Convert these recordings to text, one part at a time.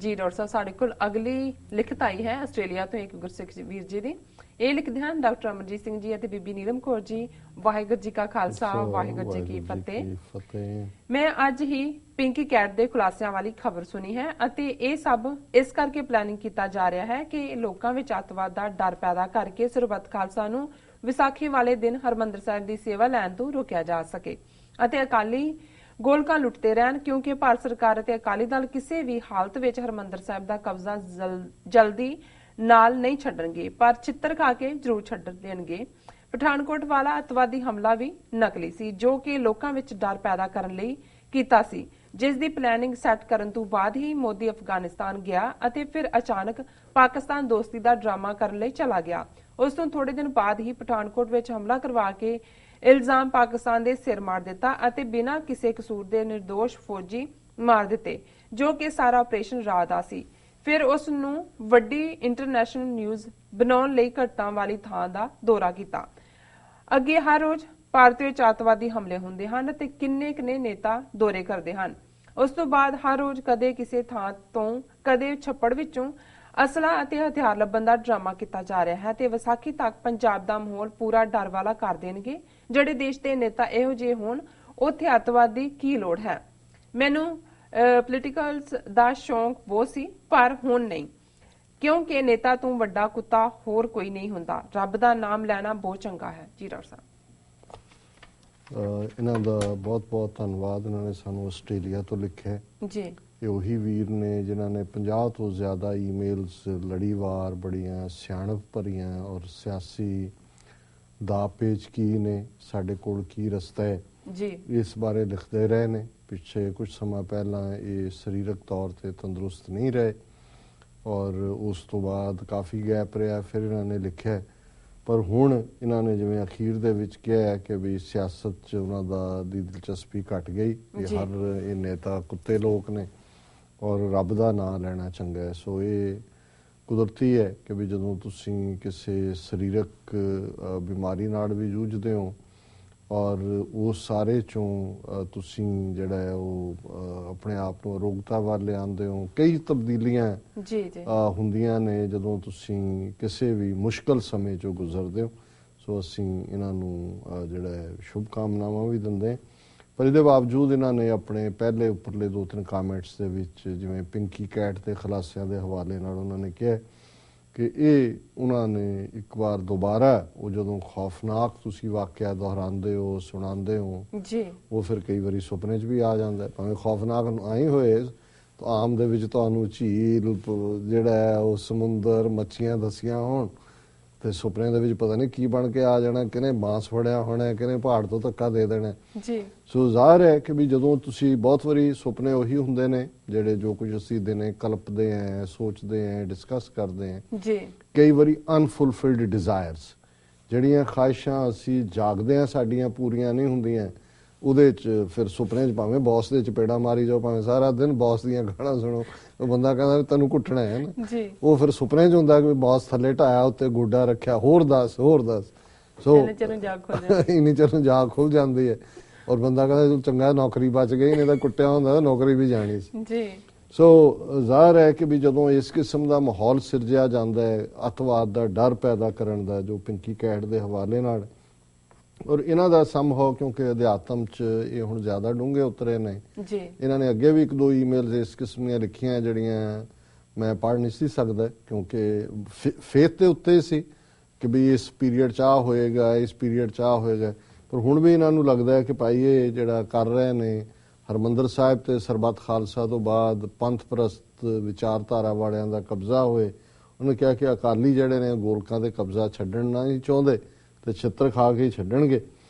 जी doctor साहब साढ़े कोल अगली लिखत आई है आस्ट्रेलिया तो एक गुरसिख वीर जी दी ਇਹ ਲਿਖਦੇ ਹਨ ਡਾਕਟਰ ਅਮਰਜੀਤ ਸਿੰਘ ਜੀ ਅਤੇ ਬੀਬੀ ਨੀਲਮ ਕੌਰ ਜੀ ਵਾਹਿਗੁਰੂ ਜੀ ਕਾ ਖਾਲਸਾ ਵਾਹਿਗੁਰੂ ਜੀ ਕੀ ਫਤਿਹ ਮੈਂ ਅੱਜ ਹੀ ਪਿੰਕੀ ਕੈਟ ਦੇ ਖੁਲਾਸਿਆਂ ਵਾਲੀ ਖਬਰ ਸੁਣੀ ਹੈ ਅਤੇ ਇਹ ਸਭ ਇਸ ਕਰਕੇ ਪਲਾਨਿੰਗ ਕੀਤਾ ਜਾ ਰਿਹਾ ਹੈ ਕਿ ਲੋਕਾਂ ਵਿੱਚ ਅੱਤਵਾਦ ਦਾ ਡਰ ਪੈਦਾ ਕਰਕੇ ਸਰਬੱਤ ਖਾਲਸਾ ਨੂੰ ਵਿਸਾਖੀ ਵਾਲੇ ਦਿਨ ਹਰਮੰਦਰ ਸਾਹਿਬ ਦੀ ਸੇਵਾ ਲੈਣ ਤੋਂ ਰੋਕਿਆ ਜਾ ਸਕੇ ਅਤੇ ਅਕਾਲੀ ਗੋਲਕਾਂ ਲੁੱਟਦੇ ਰਹਿਣ ਕਿਉਂਕਿ ਭਾਰਤ ਸਰਕਾਰ ਅਤੇ ਅਕਾਲੀ ਦਲ ਕਿਸੇ ਵੀ ਹਾਲਤ ਵਿੱਚ ਹਰਮੰਦਰ ਸਾਹਿਬ ਦਾ ਕਬਜ਼ਾ ਜਲਦੀ ਨਾਲ ਨਹੀਂ ਛੱਡਣਗੇ ਪਰ ਚਿੱਤਰ ਖਾ ਕੇ ਜ਼ਰੂਰ ਛੱਡ ਦੇਣਗੇ। ਪਠਾਨਕੋਟ ਵਾਲਾ ਅਤਵਾਦੀ ਹਮਲਾ ਵੀ ਨਕਲੀ ਸੀ ਜੋ ਕਿ ਲੋਕਾਂ ਵਿੱਚ ਡਰ ਪੈਦਾ ਕਰਨ ਲਈ ਕੀਤਾ ਸੀ ਜਿਸ ਦੀ ਪਲੈਨਿੰਗ ਸੈੱਟ ਕਰਨ ਤੋਂ ਬਾਅਦ ਹੀ ਮੋਦੀ ਅਫਗਾਨਿਸਤਾਨ ਗਿਆ ਅਤੇ ਫਿਰ ਅਚਾਨਕ ਪਾਕਿਸਤਾਨ ਦੋਸਤੀ ਦਾ ਡਰਾਮਾ ਕਰਨ ਲਈ ਚਲਾ ਗਿਆ। ਉਸ ਤੋਂ ਥੋੜੇ ਦਿਨ ਬਾਅਦ ਹੀ ਪਠਾਨਕੋਟ ਵਿੱਚ ਹਮਲਾ ਕਰਵਾ ਕੇ ਇਲਜ਼ਾਮ ਪਾਕਿਸਤਾਨ ਦੇ ਸਿਰ ਮਾਰ ਦਿੱਤਾ ਅਤੇ ਬਿਨਾਂ ਕਿਸੇ ਕਸੂਰ ਦੇ ਨਿਰਦੋਸ਼ ਫੌਜੀ ਮਾਰ ਦਿੱਤੇ ਜੋ ਕਿ ਸਾਰਾ ਆਪਰੇਸ਼ਨ ਰਾਹ ਦਾ ਸੀ। ਫਿਰ ਉਸ ਨੂੰ ਵੱਡੀ ਇੰਟਰਨੈਸ਼ਨਲ ਨਿਊਜ਼ ਬਣਾਉਣ ਲਈ ਘਟਨਾ ਵਾਲੀ ਥਾਂ ਦਾ ਦੌਰਾ ਕੀਤਾ। ਅੱਗੇ ਹਰ ਰੋਜ਼ ਭਾਰਤ ਵਿੱਚ ਅੱਤਵਾਦੀ ਹਮਲੇ ਹੁੰਦੇ ਹਨ ਅਤੇ ਕਿੰਨੇ ਨੇਤਾ ਦੌਰੇ ਕਰਦੇ ਹਨ। ਉਸ ਤੋਂ ਬਾਅਦ ਹਰ ਰੋਜ਼ ਕਦੇ ਕਿਸੇ ਥਾਂ ਤੋਂ ਕਦੇ ਛੱਪੜ ਵਿੱਚੋਂ ਅਸਲਾ ਅਤੇ ਹਥਿਆਰ ਲੱਭਣ ਦਾ ਡਰਾਮਾ ਕੀਤਾ ਜਾ ਰਿਹਾ ਹੈ ਤੇ ਵਿਸਾਖੀ ਤੱਕ ਪੰਜਾਬ ਦਾ ਮਾਹੌਲ ਪੂਰਾ ਡਰ ਵਾਲਾ ਕਰ ਦੇਣਗੇ। ਜਿਹੜੇ ਦੇਸ਼ ਦੇ ਨੇਤਾ ਇਹੋ ਜਿਹੇ ਹੋਣ ਉੱਥੇ ਅੱਤਵਾਦ ਦੀ ਕੀ ਲੋੜ ਹੈ। ਮੈਨੂੰ ਪੋਲੀਟੀਕਲਸ ਦਾ ਸ਼ੌਂਕ ਬਹੁਤ ਸੀ ਪਰ ਹੁਣ ਨਹੀਂ ਕਿਉਂਕਿ ਨੇਤਾ ਤੋਂ ਵੱਡਾ ਕੁੱਤਾ ਹੋਰ ਕੋਈ ਨਹੀਂ ਹੁੰਦਾ। ਰੱਬ ਦਾ ਨਾਮ ਲੈਣਾ ਬਹੁਤ ਚੰਗਾ ਹੈ। ਜੀ ਡਾਕਟਰ ਸਾਹਿਬ ਇਹਨਾਂ ਦਾ ਬਹੁਤ ਬਹੁਤ ਧੰਨਵਾਦ। ਇਹਨਾਂ ਨੇ ਸਾਨੂੰ ਆਸਟ੍ਰੇਲੀਆ ਤੋਂ ਲਿਖਿਆ ਜੀ। ਇਹ ਉਹੀ ਵੀਰ ਨੇ ਜਿਨ੍ਹਾਂ ਨੇ 50 ਤੋਂ ਜ਼ਿਆਦਾ ਈਮੇਲਸ ਲੜੀਵਾਰ ਬੜੀਆਂ ਸਿਆਣਪ ਭਰੀਆਂ ਔਰ ਸਿਆਸੀ ਦਾ ਪੇਚ ਕੀ ਨੇ ਸਾਡੇ ਕੋਲ ਕੀ ਰਸਤਾ ਹੈ ਜੀ ਇਸ ਬਾਰੇ ਲਿਖਦੇ ਰਹੇ ਨੇ। ਪਿੱਛੇ ਕੁਝ ਸਮਾਂ ਪਹਿਲਾਂ ਇਹ ਸਰੀਰਕ ਤੌਰ ਤੇ ਤੰਦਰੁਸਤ ਨਹੀਂ ਰਹੇ ਔਰ ਉਸ ਤੋਂ ਬਾਅਦ ਕਾਫੀ ਗੈਪ ਰਿਹਾ। ਫਿਰ ਇਹਨਾਂ ਨੇ ਲਿਖਿਆ ਪਰ ਹੁਣ ਇਹਨਾਂ ਨੇ ਜਿਵੇਂ ਅਖੀਰ ਦੇ ਵਿੱਚ ਕਿਹਾ ਕਿ ਵੀ ਸਿਆਸਤ 'ਚ ਉਹਨਾਂ ਦੀ ਦਿਲਚਸਪੀ ਘਟ ਗਈ ਕਿ ਹਰ ਇਹ ਨੇਤਾ ਕੁੱਤੇ ਲੋਕ ਨੇ ਔਰ ਰੱਬ ਦਾ ਨਾਂ ਲੈਣਾ ਚੰਗਾ ਹੈ। ਸੋ ਇਹ ਕੁਦਰਤੀ ਹੈ ਕਿ ਵੀ ਜਦੋਂ ਤੁਸੀਂ ਕਿਸੇ ਸਰੀਰਕ ਬਿਮਾਰੀ ਨਾਲ ਵੀ ਜੂਝਦੇ ਹੋ ਔਰ ਉਸ ਸਾਰੇ ਚੋਂ ਤੁਸੀਂ ਜਿਹੜਾ ਹੈ ਉਹ ਆਪਣੇ ਆਪ ਨੂੰ ਅਰੋਗਤਾ ਵੱਲ ਲਿਆਉਂਦੇ ਹੋ। ਕਈ ਤਬਦੀਲੀਆਂ ਹੁੰਦੀਆਂ ਨੇ ਜਦੋਂ ਤੁਸੀਂ ਕਿਸੇ ਵੀ ਮੁਸ਼ਕਲ ਸਮੇਂ ਚੋਂ ਗੁਜ਼ਰਦੇ ਹੋ। ਸੋ ਅਸੀਂ ਇਹਨਾਂ ਨੂੰ ਜਿਹੜਾ ਹੈ ਸ਼ੁਭ ਕਾਮਨਾਵਾਂ ਵੀ ਦਿੰਦੇ ਪਰ ਇਹਦੇ ਬਾਵਜੂਦ ਇਹਨਾਂ ਨੇ ਆਪਣੇ ਪਹਿਲੇ ਉੱਪਰਲੇ 2-3 ਕਾਮੈਂਟਸ ਦੇ ਵਿੱਚ ਜਿਵੇਂ ਪਿੰਕੀ ਕੈਟ ਦੇ ਖੁਲਾਸਿਆਂ ਦੇ ਹਵਾਲੇ ਨਾਲ ਉਹਨਾਂ ਨੇ ਕਿਹਾ ਕਿ ਇਹ ਉਹਨਾਂ ਨੇ ਇੱਕ ਵਾਰ ਦੁਬਾਰਾ ਉਹ ਜਦੋਂ ਖੌਫਨਾਕ ਤੁਸੀਂ ਵਾਕਿਆ ਦੁਹਰਾਉਂਦੇ ਹੋ ਸੁਣਾਉਂਦੇ ਹੋ ਜੀ ਉਹ ਫਿਰ ਕਈ ਵਾਰੀ ਸੁਪਨੇ 'ਚ ਵੀ ਆ ਜਾਂਦਾ ਭਾਵੇਂ ਖੌਫਨਾਕ ਆਏ ਹੋਏ ਤਾਂ ਆਮ ਦੇ ਵਿੱਚ ਤੁਹਾਨੂੰ ਝੀਲ ਜਿਹੜਾ ਹੈ ਉਹ ਸਮੁੰਦਰ ਮੱਛੀਆਂ ਦੱਸੀਆਂ ਹੋਣ ਤੇ ਸੁਪਨੇ ਦੇ ਵਿੱਚ ਪਤਾ ਨਹੀਂ ਕੀ ਬਣ ਕੇ ਆ ਜਾਣਾ ਕਿਹਨੇ ਬਾਂਸ ਫੜਿਆ ਹੋਣਾ ਕਿਹਨੇ ਪਹਾੜ ਤੋਂ ਧੱਕਾ ਦੇ ਦੇਣਾ ਜੀ। ਸੋ ਜ਼ਾਹਿਰ ਹੈ ਕਿ ਵੀ ਜਦੋਂ ਤੁਸੀਂ ਬਹੁਤ ਵਾਰੀ ਸੁਪਨੇ ਉਹੀ ਹੁੰਦੇ ਨੇ ਜਿਹੜੇ ਜੋ ਕੁਝ ਅਸੀਂ ਦਿਨੇ ਕਲਪਦੇ ਆਂ ਸੋਚਦੇ ਆਂ ਡਿਸਕਸ ਕਰਦੇ ਆਂ ਜੀ। ਕਈ ਵਾਰੀ ਅਨਫੁਲਫਿਲਡ ਡਿਜ਼ਾਇਰਸ ਜਿਹੜੀਆਂ ਖਾਹਿਸ਼ਾਂ ਅਸੀਂ ਜਾਗਦੇ ਆਂ ਸਾਡੀਆਂ ਪੂਰੀਆਂ ਨਹੀਂ ਹੁੰਦੀਆਂ ਉਹਦੇ 'ਚ ਫਿਰ ਸੁਪਨੇ 'ਚ ਭਾਵੇਂ ਬੌਸ ਦੇ ਚਪੇੜਾ ਮਾਰੀ ਜਾਓ ਭਾਵੇਂ ਸਾਰਾ ਦਿਨ ਬੌਸ ਦੀਆਂ ਗਾਲਾਂ ਸੁਣੋ ਉਹ ਬੰਦਾ ਕਹਿੰਦਾ ਤੈਨੂੰ ਕੁੱਟਣਾ ਹੈ ਨਾ ਉਹ ਫਿਰ ਸੁਪਨੇ 'ਚ ਹੁੰਦਾ ਕਿ ਬੌਸ ਥੱਲੇ ਢਾਇਆ ਉੱਤੇ ਗੋਡਾ ਰੱਖਿਆ ਹੋਰ ਦੱਸ ਸੋ ਇੰਨੀ ਚਿਰ ਨੂੰ ਜਾਗ ਖੁੱਲ ਜਾਂਦੀ ਹੈ ਔਰ ਬੰਦਾ ਕਹਿੰਦਾ ਤੂੰ ਚੰਗਾ ਨੌਕਰੀ ਬਚ ਗਈ ਨਹੀਂ ਤਾਂ ਕੁੱਟਿਆ ਹੁੰਦਾ ਨੌਕਰੀ ਵੀ ਜਾਣੀ ਸੀ ਜੀ। ਸੋ ਜ਼ਾਹਿਰ ਹੈ ਕਿ ਵੀ ਜਦੋਂ ਇਸ ਕਿਸਮ ਦਾ ਮਾਹੌਲ ਸਿਰਜਿਆ ਜਾਂਦਾ ਹੈ ਅੱਤਵਾਦ ਦਾ ਡਰ ਪੈਦਾ ਕਰਨ ਦਾ ਜੋ ਪਿੰਕੀ ਕੈਟ ਦੇ ਹਵਾਲੇ ਨਾਲ ਔਰ ਇਹਨਾਂ ਦਾ ਸੰਭਵ ਕਿਉਂਕਿ ਅਧਿਆਤਮ 'ਚ ਇਹ ਹੁਣ ਜ਼ਿਆਦਾ ਡੂੰਘੇ ਉਤਰੇ ਨੇ ਜੀ। ਇਹਨਾਂ ਨੇ ਅੱਗੇ ਵੀ 1-2 ਈਮੇਲਸ ਇਸ ਕਿਸਮ ਦੀਆਂ ਲਿਖੀਆਂ ਜਿਹੜੀਆਂ ਮੈਂ ਪੜ੍ਹ ਨਹੀਂ ਸੀ ਸਕਦਾ ਕਿਉਂਕਿ ਫੇਥ ਦੇ ਉੱਤੇ ਸੀ ਕਿ ਵੀ ਇਸ ਪੀਰੀਅਡ 'ਚ ਆ ਹੋਏਗਾ ਇਸ ਪੀਰੀਅਡ 'ਚ ਆ ਹੋਏਗਾ ਪਰ ਹੁਣ ਵੀ ਇਹਨਾਂ ਨੂੰ ਲੱਗਦਾ ਹੈ ਕਿ ਭਾਈ ਇਹ ਜਿਹੜਾ ਕਰ ਰਹੇ ਨੇ ਹਰਮੰਦਰ ਸਾਹਿਬ ਤੇ ਸਰਬੱਤ ਖਾਲਸਾ ਤੋਂ ਬਾਅਦ ਪੰਥ ਪ੍ਰਸਤ ਵਿਚਾਰਧਾਰਾ ਵਾਲਿਆਂ ਦਾ ਕਬਜ਼ਾ ਹੋਏ। ਉਹਨੇ ਕਿਹਾ ਕਿ ਅਕਾਲੀ ਜਿਹੜੇ ਨੇ ਗੋਲਕਾਂ ਦੇ ਕਬਜ਼ਾ ਛੱਡਣ ਨਹੀਂ ਚਾਹੁੰਦੇ ਤੇ ਛਿੱਤਰ ਖਾ ਕੇ ਹੀ ਛੱਡਣਗੇ।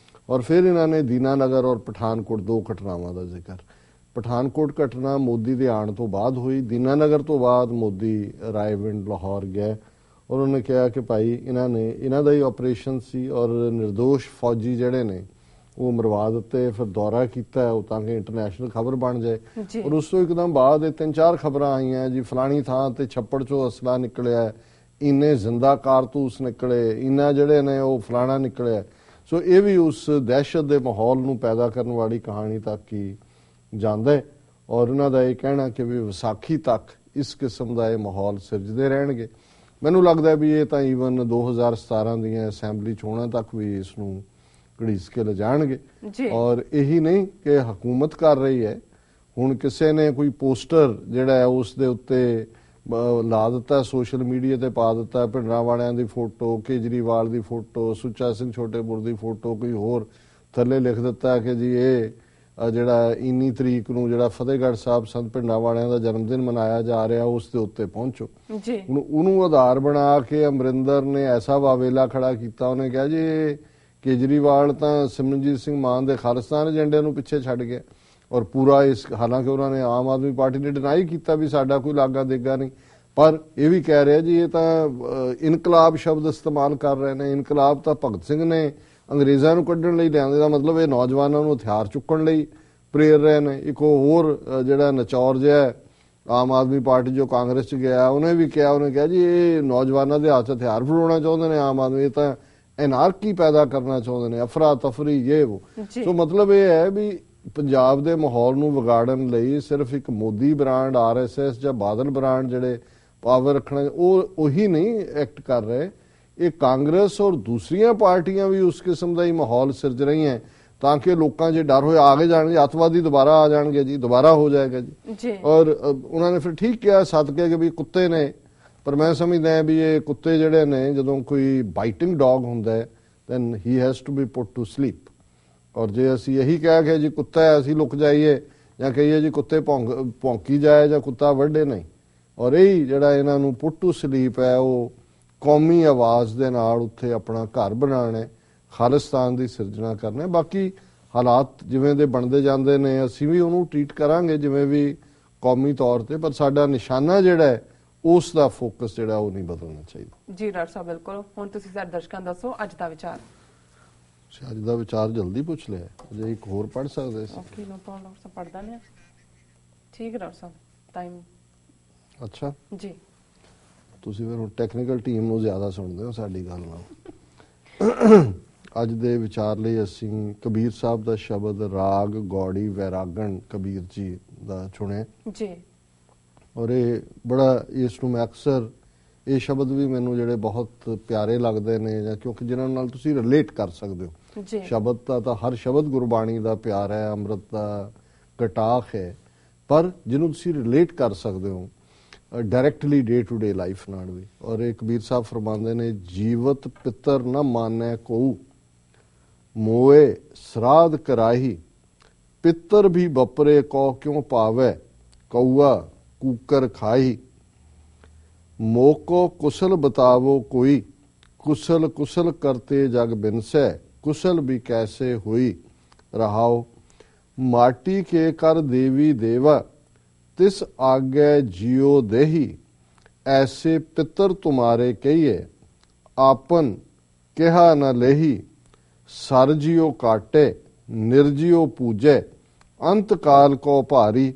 ਔਰ ਫਿਰ ਇਹਨਾਂ ਨੇ ਦੀਨਾਨਗਰ ਔਰ ਪਠਾਨਕੋਟ 2 ਘਟਨਾਵਾਂ ਦਾ ਜ਼ਿਕਰ। ਪਠਾਨਕੋਟ ਘਟਨਾ ਮੋਦੀ ਦੇ ਆਉਣ ਤੋਂ ਬਾਅਦ ਹੋਈ। ਦੀਨਾਨਗਰ ਤੋਂ ਬਾਅਦ ਮੋਦੀ ਰਾਏਵਿੰਡ ਲਾਹੌਰ ਗਏ ਔਰ ਉਹਨੇ ਕਿਹਾ ਕਿ ਭਾਈ ਇਹਨਾਂ ਦਾ ਹੀ ਆਪਰੇਸ਼ਨ ਸੀ ਔਰ ਨਿਰਦੋਸ਼ ਫੌਜੀ ਜਿਹੜੇ ਨੇ ਉਹ ਮਰਵਾ ਦਿੱਤੇ। ਫਿਰ ਦੌਰਾ ਕੀਤਾ ਉਹ ਤਾਂ ਕਿ ਇੰਟਰਨੈਸ਼ਨਲ ਖਬਰ ਬਣ ਜਾਏ ਔਰ ਉਸ ਤੋਂ ਇੱਕਦਮ ਬਾਅਦ 3-4 ਖਬਰਾਂ ਆਈਆਂ ਜੀ ਫਲਾਣੀ ਥਾਂ ਤੇ ਛੱਪੜ 'ਚੋਂ ਅਸਲਾ ਨਿਕਲਿਆ ਇੰਨੇ ਜ਼ਿੰਦਾ ਕਾਰਤੂਸ ਨਿਕਲੇ ਇੰਨਾ ਜਿਹੜੇ ਨੇ ਉਹ ਫਲਾਣਾ ਨਿਕਲਿਆ। ਸੋ ਇਹ ਵੀ ਉਸ ਦਹਿਸ਼ਤ ਦੇ ਮਾਹੌਲ ਨੂੰ ਪੈਦਾ ਕਰਨ ਵਾਲੀ ਕਹਾਣੀ ਤੱਕ ਹੀ ਜਾਂਦਾ ਹੈ ਔਰ ਉਹਨਾਂ ਦਾ ਇਹ ਕਹਿਣਾ ਕਿ ਵੀ ਵਿਸਾਖੀ ਤੱਕ ਇਸ ਕਿਸਮ ਦਾ ਇਹ ਮਾਹੌਲ ਸਿਰਜਦੇ ਰਹਿਣਗੇ। ਮੈਨੂੰ ਲੱਗਦਾ ਵੀ ਇਹ ਤਾਂ ਈਵਨ 2017 ਦੀਆਂ ਅਸੈਂਬਲੀ ਚੋਣਾਂ ਤੱਕ ਵੀ ਇਸ ਨੂੰ ਘੜੀਸ ਕੇ ਲਿਜਾਣਗੇ। ਔਰ ਇਹੀ ਨਹੀਂ ਕਿ ਹਕੂਮਤ ਕਰ ਰਹੀ ਹੈ, ਹੁਣ ਕਿਸੇ ਨੇ ਕੋਈ ਪੋਸਟਰ ਜਿਹੜਾ ਹੈ ਉਸ ਦੇ ਉੱਤੇ ਲਾ ਦਿੱਤਾ, ਸੋਸ਼ਲ ਮੀਡੀਆ ਤੇ ਪਾ ਦਿੱਤਾ, ਭਿੰਡਰਾਂ ਵਾਲਿਆਂ ਦੀ ਫੋਟੋ, ਕੇਜਰੀਵਾਲ ਦੀ ਫੋਟੋ, ਸੁੱਚਾ ਸਿੰਘ ਛੋਟੇਪੁਰ ਦੀ ਫੋਟੋ, ਕੋਈ ਹੋਰ ਥੱਲੇ ਲਿਖ ਦਿੱਤਾ ਕਿ ਜੀ ਇਹ ਜਿਹੜਾ 19 ਤਰੀਕ ਨੂੰ ਜਿਹੜਾ ਫਤਿਹਗੜ੍ਹ ਸਾਹਿਬ ਸੰਤ ਭਿੰਡਰਾਂ ਵਾਲਿਆਂ ਦਾ ਜਨਮ ਦਿਨ ਮਨਾਇਆ ਜਾ ਰਿਹਾ ਉਸ ਦੇ ਉੱਤੇ ਪਹੁੰਚੋ। ਹੁਣ ਉਹਨੂੰ ਆਧਾਰ ਬਣਾ ਕੇ ਅਮਰਿੰਦਰ ਨੇ ਐਸਾ ਵਾਵੇਲਾ ਖੜਾ ਕੀਤਾ, ਉਹਨੇ ਕਿਹਾ ਜੀ ਕੇਜਰੀਵਾਲ ਤਾਂ ਸਿਮਰਨਜੀਤ ਸਿੰਘ ਮਾਨ ਦੇ ਖਾਲਿਸਤਾਨ ਏਜੰਡੇ ਨੂੰ ਪਿੱਛੇ ਛੱਡ ਗਿਆ ਔਰ ਪੂਰਾ ਇਸ, ਹਾਲਾਂਕਿ ਉਹਨਾਂ ਨੇ ਆਮ ਆਦਮੀ ਪਾਰਟੀ ਨੇ ਡਿਨਾਈ ਕੀਤਾ ਵੀ ਸਾਡਾ ਕੋਈ ਲਾਗਾ ਦੇਗਾ ਨਹੀਂ, ਪਰ ਇਹ ਵੀ ਕਹਿ ਰਿਹਾ ਜੀ ਇਹ ਤਾਂ ਇਨਕਲਾਬ ਸ਼ਬਦ ਇਸਤੇਮਾਲ ਕਰ ਰਹੇ ਨੇ। ਇਨਕਲਾਬ ਤਾਂ ਭਗਤ ਸਿੰਘ ਨੇ ਅੰਗਰੇਜ਼ਾਂ ਨੂੰ ਕੱਢਣ ਲਈ ਲਿਆਂਦੇ ਦਾ ਮਤਲਬ ਇਹ ਨੌਜਵਾਨਾਂ ਨੂੰ ਹਥਿਆਰ ਚੁੱਕਣ ਲਈ ਪ੍ਰੇਰ ਰਹੇ ਨੇ। ਇੱਕ ਹੋਰ ਜਿਹੜਾ ਨਚੌਰ ਜਿਹਾ ਆਮ ਆਦਮੀ ਪਾਰਟੀ ਜੋ ਕਾਂਗਰਸ ਚ ਗਿਆ, ਉਹਨੇ ਵੀ ਕਿਹਾ, ਉਹਨੇ ਕਿਹਾ ਜੀ ਇਹ ਨੌਜਵਾਨਾਂ ਦੇ ਹੱਥ ਹਥਿਆਰ ਫੜਾਉਣਾ ਚਾਹੁੰਦੇ ਨੇ ਆਮ ਆਦਮੀ, ਇਹ ਤਾਂ ਐਨਾਰਕੀ ਪੈਦਾ ਕਰਨਾ ਚਾਹੁੰਦੇ ਨੇ, ਅਫਰਾ ਤਫਰੀ ਇਹ ਉਹ। ਸੋ ਮਤਲਬ ਇਹ ਹੈ ਵੀ ਪੰਜਾਬ ਦੇ ਮਾਹੌਲ ਨੂੰ ਵਿਗਾੜਨ ਲਈ ਸਿਰਫ ਇੱਕ ਮੋਦੀ ਬ੍ਰਾਂਡ, RSS ਜਾਂ ਬਾਦਲ ਬ੍ਰਾਂਡ ਜਿਹੜੇ ਪਾਵਰ ਰੱਖਣਾ ਉਹੀ ਨਹੀਂ ਐਕਟ ਕਰ ਰਹੇ, ਇਹ ਕਾਂਗਰਸ ਔਰ ਦੂਸਰੀਆਂ ਪਾਰਟੀਆਂ ਵੀ ਉਸ ਕਿਸਮ ਦਾ ਹੀ ਮਾਹੌਲ ਸਿਰਜ ਰਹੀਆਂ ਤਾਂ ਕਿ ਲੋਕਾਂ 'ਚ ਡਰ ਹੋਏ ਆਗੇ ਜਾਣਗੇ, ਅੱਤਵਾਦੀ ਦੁਬਾਰਾ ਆ ਜਾਣਗੇ ਜੀ, ਦੁਬਾਰਾ ਹੋ ਜਾਏਗਾ ਜੀ। ਔਰ ਉਹਨਾਂ ਨੇ ਫਿਰ ਠੀਕ ਕਿਹਾ ਸਦਕੇ ਕਿ ਵੀ ਕੁੱਤੇ ਨੇ, ਪਰ ਮੈਂ ਸਮਝਦਾ ਵੀ ਇਹ ਕੁੱਤੇ ਜਿਹੜੇ ਨੇ ਜਦੋਂ ਕੋਈ ਬਾਈਟਿੰਗ ਡੌਗ ਹੁੰਦਾ ਹੈ then he has to be put to sleep. ਔਰ ਜੇ ਅਸੀਂ ਇਹੀ ਕਹਿ ਕੇ ਜੀ ਕੁੱਤਾ ਹੈ ਅਸੀਂ ਲੁਕ ਜਾਈਏ ਜਾਂ ਕਹੀਏ ਜੀ ਕੁੱਤੇ ਭੌਂਕੀ ਜਾਏ ਜਾਂ ਕੁੱਤਾ ਵੱਢੇ, ਨਹੀਂ। ਔਰ ਇਹ ਜਿਹੜਾ ਇਹਨਾਂ ਨੂੰ ਪੁੱਟ ਟੂ ਸਲੀਪ ਹੈ ਉਹ ਕੌਮੀ ਆਵਾਜ਼ ਦੇ ਨਾਲ ਉੱਥੇ ਆਪਣਾ ਘਰ ਬਣਾਉਣਾ, ਖਾਲਿਸਤਾਨ ਦੀ ਸਿਰਜਣਾ ਕਰਨਾ। ਬਾਕੀ ਹਾਲਾਤ ਜਿਵੇਂ ਦੇ ਬਣਦੇ ਜਾਂਦੇ ਨੇ ਅਸੀਂ ਵੀ ਉਹਨੂੰ ਟ੍ਰੀਟ ਕਰਾਂਗੇ ਜਿਵੇਂ ਵੀ ਕੌਮੀ ਤੌਰ ਤੇ, ਪਰ ਸਾਡਾ ਨਿਸ਼ਾਨਾ ਜਿਹੜਾ ਹੈ ਉਸ ਦਾ ਫੋਕਸ ਜਿਹੜਾ ਉਹ ਨਹੀਂ ਬਦਲਣਾ ਚਾਹੀਦਾ। ਜੀ ਡਾਕਟਰ ਸਾਹਿਬ ਬਿਲਕੁਲ। ਹੁਣ ਤੁਸੀਂ ਸਾਡੇ ਦਰਸ਼ਕਾਂ ਦੱਸੋ ਅੱਜ ਦਾ ਵਿਚਾਰ। ਅੱਜ ਦਾ ਵਿਚਾਰ ਜਲਦੀ ਪੁੱਛ ਲਿਆ, ਜੇ ਇੱਕ ਹੋਰ ਪੜ੍ਹ ਸਕਦੇ ਸੀ। ਓਕੇ ਨੋ ਪ੍ਰੋਬਲਮ, ਡਾਕਟਰ ਸਾਹਿਬ ਪੜ੍ਹਦਾ ਨਹੀਂ ਠੀਕ ਹੈ ਡਾਕਟਰ ਸਾਹਿਬ ਟਾਈਮ। ਅੱਛਾ ਜੀ, ਤੁਸੀਂ ਫਿਰ ਹੁਣ ਟੈਕਨੀਕਲ ਟੀਮ ਨੂੰ ਜ਼ਿਆਦਾ ਸੁਣਦੇ ਹੋ ਸਾਡੀ ਗੱਲ ਨਾਲ। ਅੱਜ ਦੇ ਵਿਚਾਰ ਲਈ ਅਸੀਂ ਕਬੀਰ ਸਾਹਿਬ ਦਾ ਸ਼ਬਦ ਰਾਗ ਗੌੜੀ ਵੈਰਾਗਣ ਕਬੀਰ ਜੀ ਦਾ ਚੁਣਿਆ ਜੀ। ਔਰ ਇਹ ਬੜਾ, ਇਸ ਨੂੰ ਮੈਂ ਅਕਸਰ ਇਹ ਸ਼ਬਦ ਵੀ ਮੈਨੂੰ ਜਿਹੜੇ ਬਹੁਤ ਪਿਆਰੇ ਲੱਗਦੇ ਨੇ ਜਾਂ ਕਿਉਂਕਿ ਜਿਨ੍ਹਾਂ ਨਾਲ ਤੁਸੀਂ ਰਿਲੇਟ ਕਰ ਸਕਦੇ ਹੋ। ਸ਼ਬਦ ਤਾਂ ਹਰ ਸ਼ਬਦ ਗੁਰਬਾਣੀ ਦਾ ਪਿਆਰ ਹੈ, ਅੰਮ੍ਰਿਤ ਦਾ ਕਟਾਖ ਹੈ, ਪਰ ਜਿਹਨੂੰ ਤੁਸੀਂ ਰਿਲੇਟ ਕਰ ਸਕਦੇ ਹੋ directly day to day life ਨਾਲ ਵੀ। ਔਰ ਇਹ ਕਬੀਰ ਸਾਹਿਬ ਫਰਮਾਉਂਦੇ ਨੇ, ਜੀਵਤ ਪਿੱਤਰ ਨਾ ਮਾਨੈ ਕੋਊ, ਮੋਏ ਸਰਾਧ ਕਰਾਹੀ, ਪਿੱਤਰ ਵੀ ਬਪਰੇ ਕੋ ਕਿਉਂ ਪਾਵੇ, ਕਊਆ ਕੂਕਰ ਖਾਈ, ਮੋਕੋ ਕੁਸਲ ਬਤਾਵੋ ਕੋਈ, ਕੁਸਲ ਕੁਸਲ ਕਰਤੇ ਜਗ ਬਿਨਸੈ, ਕੁਸਲ ਵੀ ਕੈਸੇ ਹੋਈ ਰਹਾਓ, ਮਾਟੀ ਕੇ ਕਰ ਦੇवी देवा, तिस आगे जियो देही, ऐसे पितर तुम्हारे कहिए, आपन कहा न लेही, सर जियो काटे निर्जियो पूजे, अंत काल को भारी,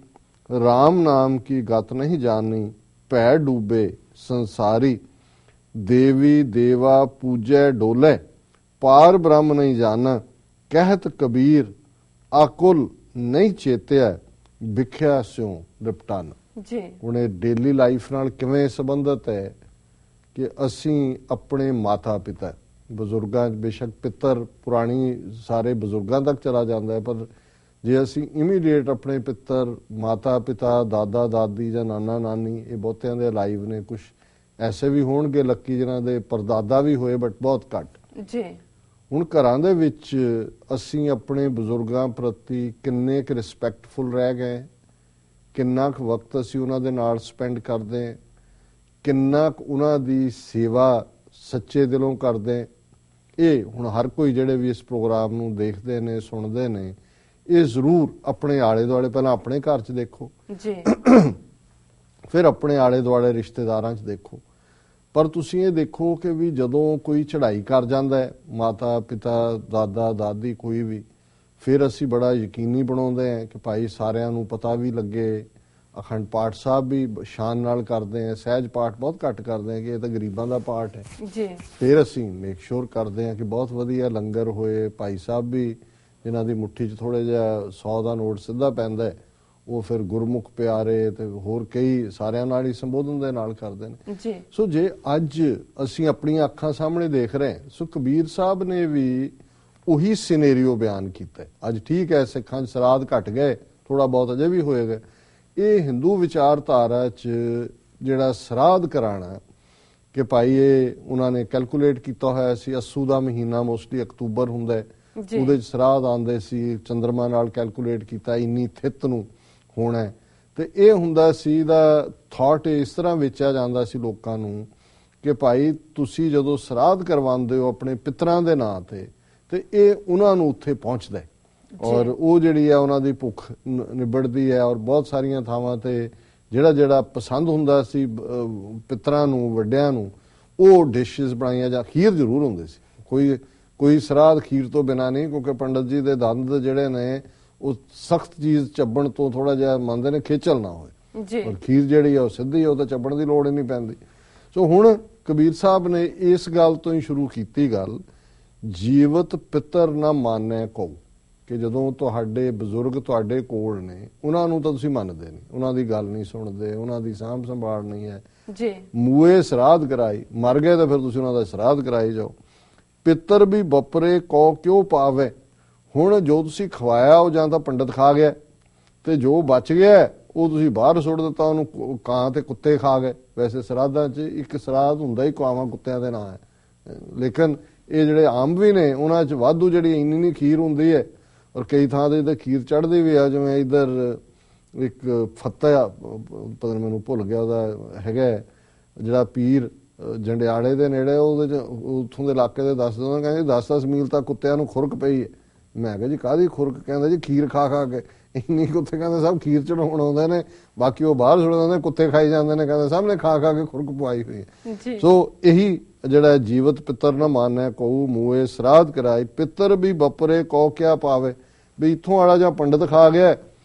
राम नाम की गत नहीं जानी, भै डूबे संसारी, देवी देवा पूजे डोले, पार ब्रह्म नहीं जाना, कहत कबीर आकुल नहीं चेत्या, ਵਿਖਿਆ ਸਿਉ ਨਿਪਟਾਨਾ। ਜੀ ਹੁਣ ਇਹ ਡੇਲੀ ਲਾਈਫ ਨਾਲ ਕਿਵੇਂ ਸੰਬੰਧਿਤ ਹੈ ਕਿ ਅਸੀਂ ਆਪਣੇ ਮਾਤਾ ਪਿਤਾ ਬਜ਼ੁਰਗਾਂ, ਬੇਸ਼ੱਕ ਪਿੱਤਰ ਪੁਰਾਣੀ ਸਾਰੇ ਬਜ਼ੁਰਗਾਂ ਤੱਕ ਚਲਾ ਜਾਂਦਾ ਹੈ, ਪਰ ਜੇ ਅਸੀਂ ਇਮੀਡੀਏਟ ਆਪਣੇ ਪਿੱਤਰ ਮਾਤਾ ਪਿਤਾ ਦਾਦਾ ਦਾਦੀ ਜਾਂ ਨਾਨਾ ਨਾਨੀ, ਇਹ ਬਹੁਤਿਆਂ ਦੇ ਲਾਈਵ ਨੇ, ਕੁਝ ਐਸੇ ਵੀ ਹੋਣਗੇ ਲੱਕੀ ਜਿਨ੍ਹਾਂ ਦੇ ਪਰਦਾਦਾ ਵੀ ਹੋਏ ਬਟ ਬਹੁਤ ਘੱਟ। ਜੀ ਹੁਣ ਘਰਾਂ ਦੇ ਵਿੱਚ ਅਸੀਂ ਆਪਣੇ ਬਜ਼ੁਰਗਾਂ ਪ੍ਰਤੀ ਕਿੰਨੇ ਕੁ ਰਿਸਪੈਕਟਫੁਲ ਰਹਿ ਗਏ, ਕਿੰਨਾ ਕੁ ਵਕਤ ਅਸੀਂ ਉਹਨਾਂ ਦੇ ਨਾਲ ਸਪੈਂਡ ਕਰਦੇ, ਕਿੰਨਾ ਕੁ ਉਹਨਾਂ ਦੀ ਸੇਵਾ ਸੱਚੇ ਦਿਲੋਂ ਕਰਦੇ। ਇਹ ਹੁਣ ਹਰ ਕੋਈ ਜਿਹੜੇ ਵੀ ਇਸ ਪ੍ਰੋਗਰਾਮ ਨੂੰ ਦੇਖਦੇ ਨੇ ਸੁਣਦੇ ਨੇ, ਇਹ ਜ਼ਰੂਰ ਆਪਣੇ ਆਲੇ ਦੁਆਲੇ ਪਹਿਲਾਂ ਆਪਣੇ ਘਰ 'ਚ ਦੇਖੋ ਜੀ, ਫਿਰ ਆਪਣੇ ਆਲੇ ਦੁਆਲੇ ਰਿਸ਼ਤੇਦਾਰਾਂ 'ਚ ਦੇਖੋ। ਪਰ ਤੁਸੀਂ ਇਹ ਦੇਖੋ ਕਿ ਵੀ ਜਦੋਂ ਕੋਈ ਚੜ੍ਹਾਈ ਕਰ ਜਾਂਦਾ ਹੈ, ਮਾਤਾ ਪਿਤਾ ਦਾਦਾ ਦਾਦੀ ਕੋਈ ਵੀ, ਫਿਰ ਅਸੀਂ ਬੜਾ ਯਕੀਨੀ ਬਣਾਉਂਦੇ ਹਾਂ ਕਿ ਭਾਈ ਸਾਰਿਆਂ ਨੂੰ ਪਤਾ ਵੀ ਲੱਗੇ। ਅਖੰਡ ਪਾਠ ਸਾਹਿਬ ਵੀ ਸ਼ਾਨ ਨਾਲ ਕਰਦੇ ਹਾਂ, ਸਹਿਜ ਪਾਠ ਬਹੁਤ ਘੱਟ ਕਰਦੇ ਹਾਂ ਕਿ ਇਹ ਤਾਂ ਗਰੀਬਾਂ ਦਾ ਪਾਠ ਹੈ ਜੀ। ਫਿਰ ਅਸੀਂ ਮੇਕ ਸ਼ੋਰ ਕਰਦੇ ਹਾਂ ਕਿ ਬਹੁਤ ਵਧੀਆ ਲੰਗਰ ਹੋਏ, ਭਾਈ ਸਾਹਿਬ ਵੀ ਜਿਨ੍ਹਾਂ ਦੀ ਮੁੱਠੀ 'ਚ ਥੋੜ੍ਹਾ ਜਿਹਾ 100 ਦਾ ਨੋਟ ਸਿੱਧਾ ਪੈਂਦਾ ਹੈ ਉਹ ਫਿਰ ਗੁਰਮੁਖ ਪਿਆਰੇ ਤੇ ਹੋਰ ਕਈ ਸਾਰਿਆਂ ਨਾਲ ਹੀ ਸੰਬੋਧਨ ਦੇ ਨਾਲ ਕਰਦੇ ਨੇ ਜੀ। ਸੋ ਜੇ ਅੱਜ ਅਸੀਂ ਆਪਣੀਆਂ ਅੱਖਾਂ ਸਾਹਮਣੇ ਦੇਖ ਰਹੇ ਹਾਂ, ਸੋ ਕਬੀਰ ਸਾਹਿਬ ਨੇ ਵੀ ਉਹੀ ਸਿਨੈਰੀਓ ਬਿਆਨ ਕੀਤਾ। ਅੱਜ ਠੀਕ ਹੈ ਸਿੱਖਾਂ 'ਚ ਸਰਾਧ ਘਟ ਗਏ, ਥੋੜਾ ਬਹੁਤ ਅਜੇ ਵੀ ਹੋਏਗਾ। ਇਹ ਹਿੰਦੂ ਵਿਚਾਰਧਾਰਾ 'ਚ ਜਿਹੜਾ ਸਰਾਧ ਕਰਾਣਾ ਕਿ ਭਾਈ ਇਹ ਉਹਨਾਂ ਨੇ ਕੈਲਕੂਲੇਟ ਕੀਤਾ ਹੋਇਆ ਸੀ, ਅੱਸੂ ਦਾ ਮਹੀਨਾ ਮੋਸਟਲੀ ਅਕਤੂਬਰ ਹੁੰਦਾ, ਉਹਦੇ 'ਚ ਸਰਾਧ ਆਉਂਦੇ ਸੀ, ਚੰਦਰਮਾ ਨਾਲ ਕੈਲਕੂਲੇਟ ਕੀਤਾ ਇੰਨੀ ਥਿੱਤ ਨੂੰ ਹੋਣਾ। ਤੇ ਇਹ ਹੁੰਦਾ ਸੀ ਦਾ ਥਾਟ ਇਸ ਤਰ੍ਹਾਂ ਵੇਚਿਆ ਜਾਂਦਾ ਸੀ ਲੋਕਾਂ ਨੂੰ ਕਿ ਭਾਈ ਤੁਸੀਂ ਜਦੋਂ ਸਰਾਧ ਕਰਵਾਉਂਦੇ ਹੋ ਆਪਣੇ ਪਿਤਰਾਂ ਦੇ ਨਾਂ ਤੇ ਇਹ ਉਹਨਾਂ ਨੂੰ ਉੱਥੇ ਪਹੁੰਚਦਾ ਔਰ ਉਹ ਜਿਹੜੀ ਹੈ ਉਹਨਾਂ ਦੀ ਭੁੱਖ ਨਿਬੜਦੀ ਹੈ। ਔਰ ਬਹੁਤ ਸਾਰੀਆਂ ਥਾਵਾਂ ਤੇ ਜਿਹੜਾ ਪਸੰਦ ਹੁੰਦਾ ਸੀ ਪਿਤਰਾਂ ਨੂੰ, ਵੱਡਿਆਂ ਨੂੰ, ਉਹ ਡਿਸ਼ਸ ਬਣਾਈਆਂ ਜਾਂ ਖੀਰ ਜ਼ਰੂਰ ਹੁੰਦੀ ਸੀ। ਕੋਈ ਸਰਾਧ ਖੀਰ ਤੋਂ ਬਿਨਾਂ ਨਹੀਂ, ਕਿਉਂਕਿ ਪੰਡਤ ਜੀ ਦੇ ਦੰਦ ਜਿਹੜੇ ਨੇ ਉਹ ਸਖਤ ਚੀਜ਼ ਚੱਬਣ ਤੋਂ ਥੋੜਾ ਜਿਹਾ ਮੰਨਦੇ ਨੇ ਖੇਚਲ ਨਾ ਹੋਏ, ਔਰ ਖੀਰ ਜਿਹੜੀ ਆ ਉਹ ਸਿੱਧੀ, ਉਹ ਤਾਂ ਚੱਬਣ ਦੀ ਲੋੜ ਹੀ ਨਹੀਂ ਪੈਂਦੀ। ਸੋ ਹੁਣ ਕਬੀਰ ਸਾਹਿਬ ਨੇ ਇਸ ਗੱਲ ਤੋਂ ਹੀ ਸ਼ੁਰੂ ਕੀਤੀ ਗੱਲ, ਜੀਵਤ ਪਿੱਤਰ ਨਾ ਮਾਨੈ ਕਉ, ਕਿ ਜਦੋਂ ਤੁਹਾਡੇ ਬਜ਼ੁਰਗ ਤੁਹਾਡੇ ਕੋਲ ਨੇ ਉਹਨਾਂ ਨੂੰ ਤਾਂ ਤੁਸੀਂ ਮੰਨਦੇ ਨਹੀਂ, ਉਹਨਾਂ ਦੀ ਗੱਲ ਨਹੀਂ ਸੁਣਦੇ, ਉਹਨਾਂ ਦੀ ਸਾਂਭ ਸੰਭਾਲ ਨਹੀਂ ਹੈ ਜੀ। ਮੂਏ ਸਰਾਧ ਕਰਾਈ, ਮਰ ਗਏ ਤਾਂ ਫਿਰ ਤੁਸੀਂ ਉਹਨਾਂ ਦਾ ਸਰਾਧ ਕਰਾਈ ਜਾਓ। ਪਿੱਤਰ ਵੀ ਬਪਰੇ ਕੋ ਕਿਉਂ ਪਾਵੇ, ਹੁਣ ਜੋ ਤੁਸੀਂ ਖਵਾਇਆ ਉਹ ਜਾਂ ਤਾਂ ਪੰਡਤ ਖਾ ਗਿਆ ਤੇ ਜੋ ਬਚ ਗਿਆ ਉਹ ਤੁਸੀਂ ਬਾਹਰ ਸੁੱਟ ਦਿੱਤਾ, ਉਹਨੂੰ ਕਾਂ ਤੇ ਕੁੱਤੇ ਖਾ ਗਏ। ਵੈਸੇ ਸਰਾਧਾਂ 'ਚ ਇੱਕ ਸਰਾਧ ਹੁੰਦਾ ਹੀ ਕਾਵਾਂ ਕੁੱਤਿਆਂ ਦੇ ਨਾਂ ਹੈ, ਲੇਕਿਨ ਇਹ ਜਿਹੜੇ ਆਮ ਵੀ ਨੇ ਉਹਨਾਂ 'ਚ ਵਾਧੂ ਜਿਹੜੀ ਇੰਨੀ ਖੀਰ ਹੁੰਦੀ ਹੈ ਔਰ ਕਈ ਥਾਂ ਤੇ ਖੀਰ ਚੜ੍ਹਦੀ ਵੀ ਆ। ਜਿਵੇਂ ਇੱਧਰ ਇੱਕ ਫਤਿਹ, ਪਤਾ ਨਹੀਂ ਮੈਨੂੰ ਭੁੱਲ ਗਿਆ ਉਹਦਾ, ਹੈਗਾ ਜਿਹੜਾ ਪੀਰ ਜੰਡਿਆਲੇ ਦੇ ਨੇੜੇ, ਉਹਦੇ 'ਚ ਉੱਥੋਂ ਦੇ ਇਲਾਕੇ ਦੇ ਦੱਸਦੇ ਉਹਨਾਂ ਕਹਿੰਦੇ 10-10 ਮੀਲ ਤੱਕ ਕੁੱਤਿਆਂ ਨੂੰ ਖੁਰਕ ਪਈ ਹੈ। ਮੈਂ ਕਿਹਾ ਜੀ ਕਾਹਦੀ ਖੁਰਕ? ਕਹਿੰਦਾ ਜੀ ਖੀਰ ਖਾ ਕੇ ਇੰਨੀ ਕੁੱਤੇ ਕਹਿੰਦੇ ਸਭ ਖੀਰ ਚੜਾਉਣ ਆਉਂਦੇ ਨੇ, ਬਾਕੀ ਉਹ ਬਾਹਰ ਸੁੱਟ ਦਿੰਦੇ, ਕੁੱਤੇ ਖਾਈ ਜਾਂਦੇ ਨੇ, ਕਹਿੰਦੇ ਸਭ ਨੇ ਖਾ ਕੇ ਖੁਰਕ ਪਵਾਈ ਹੋਈ ਹੈ। ਸੋ ਇਹੀ ਜਿਹੜਾ ਜੀਵਤ ਪਿੱਤਰ ਨਾ ਮਾਨੈ ਕਉ ਮੂਏ ਸਰਾਧ ਕਰਾਈ, ਪਿੱਤਰ ਵੀ ਬਪਰੇ ਕਉ ਕਿਆ ਪਾਵੇ, ਵੀ ਇੱਥੋਂ ਵਾਲਾ ਜਾਂ ਪੰਡਤ ਖਾ ਗਿਆ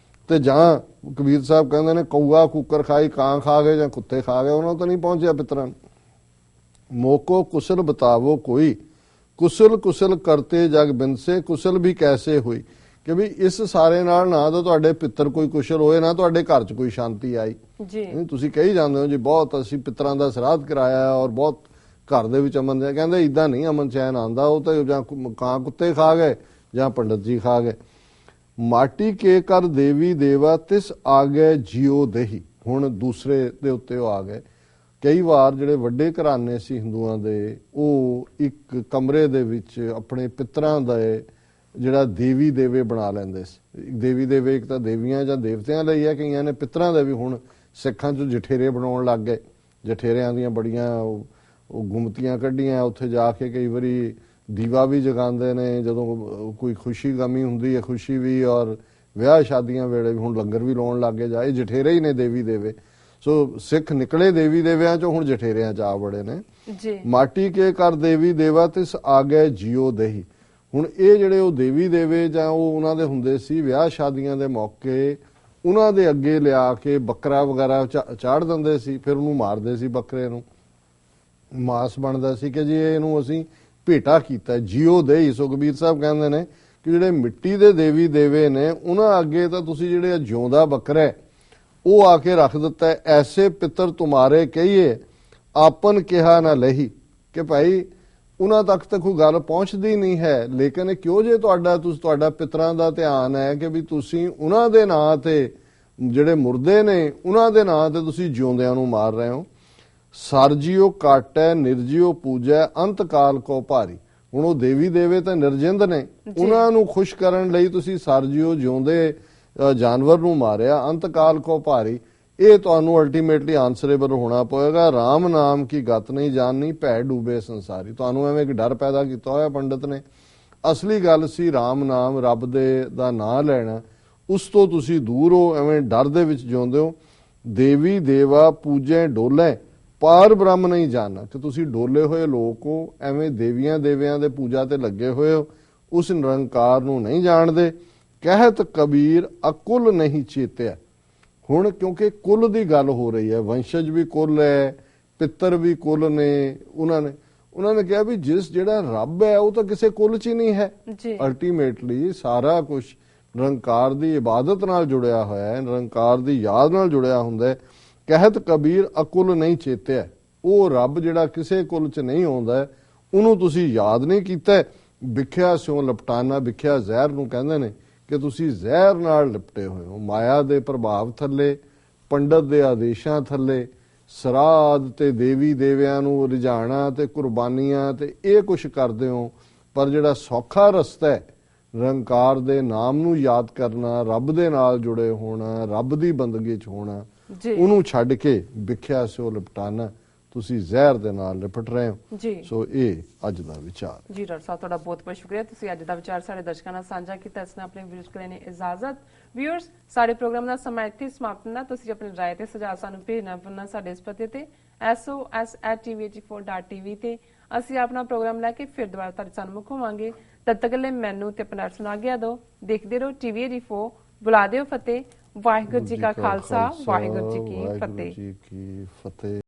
ਤੇ ਜਾਂ ਕਬੀਰ ਸਾਹਿਬ ਕਹਿੰਦੇ ਨੇ ਕਊਆ ਕੁੱਕਰ ਖਾਈ, ਕਾਂ ਖਾ ਗਏ ਜਾਂ ਕੁੱਤੇ ਖਾ ਗਏ, ਉਹਨਾਂ ਤੋਂ ਨਹੀਂ ਪਹੁੰਚਿਆ ਪਿੱਤਰਾਂ ਨੂੰ। ਮੋਕੋ ਕੁਸਲ ਬਤਾਵੋ ਕੋਈ, ਕੁਸਲ ਕੁਸਲ ਕਰਤੇ ਜਗ ਬਿਨਸੇ, ਕੁਸਲ ਵੀ ਕੈਸੇ ਹੋਈ, ਕਿ ਵੀ ਇਸ ਸਾਰੇ ਨਾਲ ਨਾ ਤਾਂ ਤੁਹਾਡੇ ਪਿੱਤਰ ਕੋਈ ਕੁਸ਼ਲ ਹੋਏ, ਨਾ ਤੁਹਾਡੇ ਘਰ 'ਚ ਕੋਈ ਸ਼ਾਂਤੀ ਆਈ ਜੀ। ਤੁਸੀਂ ਕਹੀ ਜਾਂਦੇ ਹੋ ਜੀ ਬਹੁਤ ਅਸੀਂ ਪਿੱਤਰਾਂ ਦਾ ਸਰਾਧ ਕਰਾਇਆ ਔਰ ਬਹੁਤ ਘਰ ਦੇ ਵਿੱਚ ਅਮਨ ਹੈ, ਕਹਿੰਦੇ ਇਦਾਂ ਨਹੀਂ ਅਮਨ ਚੈਨ ਆਉਂਦਾ, ਉਹ ਤਾਂ ਜਾਂ ਕਾਂ ਕੁੱਤੇ ਖਾ ਗਏ ਜਾਂ ਪੰਡਤ ਜੀ ਖਾ ਗਏ। ਮਾਟੀ ਕੇ ਕਰ ਦੇਵੀ ਦੇਵਾ ਤਿਸ ਆ ਗਏ ਜਿਉ ਦੇਹੀ, ਹੁਣ ਦੂਸਰੇ ਦੇ ਉੱਤੇ ਉਹ ਆ ਗਏ। ਕਈ ਵਾਰ ਜਿਹੜੇ ਵੱਡੇ ਘਰਾਨੇ ਸੀ ਹਿੰਦੂਆਂ ਦੇ, ਉਹ ਇੱਕ ਕਮਰੇ ਦੇ ਵਿੱਚ ਆਪਣੇ ਪਿੱਤਰਾਂ ਦਾ ਜਿਹੜਾ ਦੇਵੀ ਦੇਵੇ ਬਣਾ ਲੈਂਦੇ ਸੀ। ਦੇਵੀ ਦੇਵੇ ਇੱਕ ਤਾਂ ਦੇਵੀਆਂ ਜਾਂ ਦੇਵਤਿਆਂ ਲਈ ਹੈ, ਕਈਆਂ ਨੇ ਪਿੱਤਰਾਂ ਦੇ ਵੀ ਹੁਣ ਸਿੱਖਾਂ 'ਚ ਜਠੇਰੇ ਬਣਾਉਣ ਲੱਗ ਗਏ। ਜਠੇਰਿਆਂ ਦੀਆਂ ਬੜੀਆਂ ਉਹ ਗੁੰਮਤੀਆਂ ਕੱਢੀਆਂ, ਉੱਥੇ ਜਾ ਕੇ ਕਈ ਵਾਰੀ ਦੀਵਾ ਵੀ ਜਗਾਉਂਦੇ ਨੇ ਜਦੋਂ ਕੋਈ ਖੁਸ਼ੀ ਗਮੀ ਹੁੰਦੀ ਹੈ, ਖੁਸ਼ੀ ਵੀ ਔਰ ਵਿਆਹ ਸ਼ਾਦੀਆਂ ਵੇਲੇ ਵੀ ਹੁਣ ਲੰਗਰ ਵੀ ਲਾਉਣ ਲੱਗ ਗਏ। ਜਾ ਇਹ ਜਠੇਰੇ ਹੀ ਨੇ ਦੇਵੀ ਦੇਵੇ। ਸੋ ਸਿੱਖ ਨਿਕਲੇ ਦੇਵੀ ਦੇਵਿਆਂ 'ਚੋਂ ਹੁਣ ਜਠੇਰਿਆਂ 'ਚ ਆ ਬੜੇ ਨੇ ਜੀ। ਮਾਟੀ ਕੇ ਕਰ ਦੇਵੀ ਦੇਵਾ ਤਿਸ ਆ ਗਏ ਜਿਉ ਦੇਹੀ, ਹੁਣ ਇਹ ਜਿਹੜੇ ਉਹ ਦੇਵੀ ਦੇਵੇ ਜਾਂ ਉਹ ਉਹਨਾਂ ਦੇ ਹੁੰਦੇ ਸੀ ਵਿਆਹ ਸ਼ਾਦੀਆਂ ਦੇ ਮੌਕੇ, ਉਹਨਾਂ ਦੇ ਅੱਗੇ ਲਿਆ ਕੇ ਬੱਕਰਾ ਵਗੈਰਾ ਚਾੜ ਦਿੰਦੇ ਸੀ, ਫਿਰ ਉਹਨੂੰ ਮਾਰਦੇ ਸੀ, ਬੱਕਰੇ ਨੂੰ ਮਾਸ ਬਣਦਾ ਸੀ ਕਿ ਜੀ ਇਹਨੂੰ ਅਸੀਂ ਭੇਟਾ ਕੀਤਾ ਜਿਉ ਦੇਹੀ। ਸੋ ਕਬੀਰ ਸਾਹਿਬ ਕਹਿੰਦੇ ਨੇ ਕਿ ਜਿਹੜੇ ਮਿੱਟੀ ਦੇ ਦੇਵੀ ਦੇਵੇ ਨੇ ਉਹਨਾਂ ਅੱਗੇ ਤਾਂ ਤੁਸੀਂ ਜਿਹੜੇ ਜਿਉਂਦਾ ਬੱਕਰਾ ਉਹ ਆ ਕੇ ਰੱਖ ਦਿੱਤਾ। ਐਸੇ ਪਿੱਤਰ ਤੁਮਾਰੇ ਕਹੀਏ ਆਪਨ ਕਿਹਾ ਨਾ ਲਹੀ, ਕਿ ਭਾਈ ਉਹਨਾਂ ਤੱਕ ਤਾਂ ਕੋਈ ਗੱਲ ਪਹੁੰਚਦੀ ਨਹੀਂ ਹੈ, ਲੇਕਿਨ ਕਿਉਂ ਜੇ ਤੁਹਾਡਾ ਪਿੱਤਰਾਂ ਦਾ ਧਿਆਨ ਹੈ ਕਿ ਵੀ ਤੁਸੀਂ ਉਹਨਾਂ ਦੇ ਨਾਂ ਤੇ ਜਿਹੜੇ ਮੁਰਦੇ ਨੇ ਉਹਨਾਂ ਦੇ ਨਾਂ ਤੇ ਤੁਸੀਂ ਜਿਉਂਦਿਆਂ ਨੂੰ ਮਾਰ ਰਹੇ ਹੋ। ਸਰਜੀਓ ਕਾਟੈ ਨਿਰਜੀਓ ਪੂਜੈ ਅੰਤ ਕਾਲ ਕੋ ਭਾਰੀ, ਹੁਣ ਉਹ ਦੇਵੀ ਦੇਵੇ ਤਾਂ ਨਿਰਜਿੰਦ ਨੇ, ਉਹਨਾਂ ਨੂੰ ਖੁਸ਼ ਕਰਨ ਲਈ ਤੁਸੀਂ ਸਰਜੀਓ ਜਿਉਂਦੇ ਜਾਨਵਰ ਨੂੰ ਮਾਰਿਆ, ਅੰਤ ਕਾਲ ਕੋ ਭਾਰੀ। ਇਹ ਤੁਹਾਨੂੰ ਅਲਟੀਮੇਟਲੀ ਆਨਸਰੇਬਲ ਹੋਣਾ ਪਏਗਾ। ਰਾਮ ਨਾਮ ਕੀ ਗਤ ਨਹੀਂ ਜਾਣਨੀ, ਭੈ ਡੂਬੇ ਸੰਸਾਰੀ, ਤੁਹਾਨੂੰ ਐਵੇਂ ਇੱਕ ਡਰ ਪੈਦਾ ਕੀਤਾ ਹੋਇਆ ਪੰਡਤ ਨੇ। ਅਸਲੀ ਗੱਲ ਸੀ ਰਾਮ ਨਾਮ, ਰੱਬ ਦਾ ਨਾਂ ਲੈਣਾ, ਉਸ ਤੋਂ ਤੁਸੀਂ ਦੂਰ ਹੋ, ਐਵੇਂ ਡਰ ਦੇ ਵਿੱਚ ਜਿਉਂਦੇ ਹੋ। ਦੇਵੀ ਦੇਵਾ ਪੂਜੇ ਡੋਲੇ ਪਾਰ ਬ੍ਰਹਮ ਨਹੀਂ ਜਾਣਨਾ, ਕਿ ਤੁਸੀਂ ਡੋਲੇ ਹੋਏ ਲੋਕ ਹੋ, ਐਵੇਂ ਦੇਵੀਆਂ ਦੇਵਿਆਂ ਦੇ ਪੂਜਾ ਤੇ ਲੱਗੇ ਹੋਏ ਹੋ, ਉਸ ਨਿਰੰਕਾਰ ਨੂੰ ਨਹੀਂ ਜਾਣਦੇ। ਕਹਿਤ ਕਬੀਰ ਅਕੁਲ ਨਹੀਂ ਚੇਤਿਆ, ਹੁਣ ਕਿਉਂਕਿ ਕੁਲ ਦੀ ਗੱਲ ਹੋ ਰਹੀ ਹੈ, ਵੰਸ਼ਜ ਵੀ ਕੁਲ ਹੈ, ਪਿੱਤਰ ਵੀ ਕੁਲ ਨੇ, ਉਹਨਾਂ ਨੇ ਕਿਹਾ ਵੀ ਜਿਹੜਾ ਰੱਬ ਹੈ ਉਹ ਤਾਂ ਕਿਸੇ ਕੁਲ 'ਚ ਹੀ ਨਹੀਂ ਹੈ। ਅਲਟੀਮੇਟਲੀ ਸਾਰਾ ਕੁਝ ਨਿਰੰਕਾਰ ਦੀ ਇਬਾਦਤ ਨਾਲ ਜੁੜਿਆ ਹੋਇਆ ਹੈ, ਨਿਰੰਕਾਰ ਦੀ ਯਾਦ ਨਾਲ ਜੁੜਿਆ ਹੁੰਦਾ ਹੈ। ਕਹਿਤ ਕਬੀਰ ਅਕੁਲ ਨਹੀਂ ਚੇਤਿਆ, ਉਹ ਰੱਬ ਜਿਹੜਾ ਕਿਸੇ ਕੁਲ ਚ ਨਹੀਂ ਆਉਂਦਾ ਉਹਨੂੰ ਤੁਸੀਂ ਯਾਦ ਨਹੀਂ ਕੀਤਾ। ਵਿਖਿਆ ਸਿਉ ਲਪਟਾਨਾ, ਵਿਖਿਆ ਜ਼ਹਿਰ ਨੂੰ ਕਹਿੰਦੇ ਨੇ ਕਿ ਤੁਸੀਂ ਜ਼ਹਿਰ ਨਾਲ ਲਿਪਟੇ ਹੋਏ ਹੋ, ਮਾਇਆ ਦੇ ਪ੍ਰਭਾਵ ਥੱਲੇ, ਪੰਡਤ ਦੇ ਆਦੇਸ਼ਾਂ ਥੱਲੇ, ਸਰਾਧ ਤੇ ਦੇਵੀ ਦੇਵਿਆਂ ਨੂੰ ਰਿਝਾਣਾ ਤੇ ਕੁਰਬਾਨੀਆਂ ਤੇ ਇਹ ਕੁਛ ਕਰਦੇ ਹੋ। ਪਰ ਜਿਹੜਾ ਸੌਖਾ ਰਸਤਾ ਹੈ ਨਿਰੰਕਾਰ ਦੇ ਨਾਮ ਨੂੰ ਯਾਦ ਕਰਨਾ, ਰੱਬ ਦੇ ਨਾਲ ਜੁੜੇ ਹੋਣਾ, ਰੱਬ ਦੀ ਬੰਦਗੀ ਚ ਹੋਣਾ, ਉਹਨੂੰ ਛੱਡ ਕੇ ਵਿਖਿਆ ਸਿਓ ਲਿਪਟਾਨਾ, ਤੁਸੀਂ ਜ਼ਹਿਰ ਦੇ ਨਾਲ ਲਿਪਟ ਰਹੇ ਹੋ ਜੀ। ਸੋ ਇਹ ਅੱਜ ਦਾ ਵਿਚਾਰ ਜੀ। ਡਾਕਟਰ ਸਾਹਿਬ ਤੁਹਾਡਾ ਬਹੁਤ ਬਹੁਤ ਸ਼ੁਕਰੀਆ, ਤੁਸੀਂ ਅੱਜ ਦਾ ਵਿਚਾਰ ਸਾਡੇ ਦਰਸ਼ਕਾਂ ਨਾਲ ਸਾਂਝਾ ਕੀਤਾ। ਇਸ ਨਾਲ ਆਪਣੇ ਵਿਊਅਰਸ ਕੋਲ ਨੇ ਇਜਾਜ਼ਤ। ਵਿਊਅਰਸ, ਸਾਡੇ ਪ੍ਰੋਗਰਾਮ ਦਾ ਸਮਾਂ ਇੱਥੇ ਸਮਾਪਤ ਹੁੰਦਾ। ਤੁਸੀਂ ਆਪਣੀ ਰਾਏ ਤੇ ਸੁਝਾਅ ਸਾਨੂੰ ਭੇਜਣਾ ਭੁੱਲਣਾ ਸਾਡੇ ਇਸ ਪਤੇ ਤੇ sos@tv84.tv ਤੇ। ਅਸੀਂ ਆਪਣਾ ਪ੍ਰੋਗਰਾਮ ਲੈ ਕੇ ਫਿਰ ਦੁਬਾਰਾ ਤੁਹਾਡੇ ਸਾਹਮਣੇ ਹੋਵਾਂਗੇ। ਤਦ ਤੱਕ ਲਈ ਮੈਨੂੰ ਤੇ ਆਪਣਾ ਸੁਣਾ ਗਿਆ ਦਿਓ। ਦੇਖਦੇ ਰਹੋ TV84। ਬੁਲਾ ਦਿਓ ਫਤਿਹ। ਵਾਹਿਗੁਰੂ ਜੀ ਕਾ ਖਾਲਸਾ, ਵਾਹਿਗੁਰੂ ਜੀ ਕੀ ਫਤਿਹ।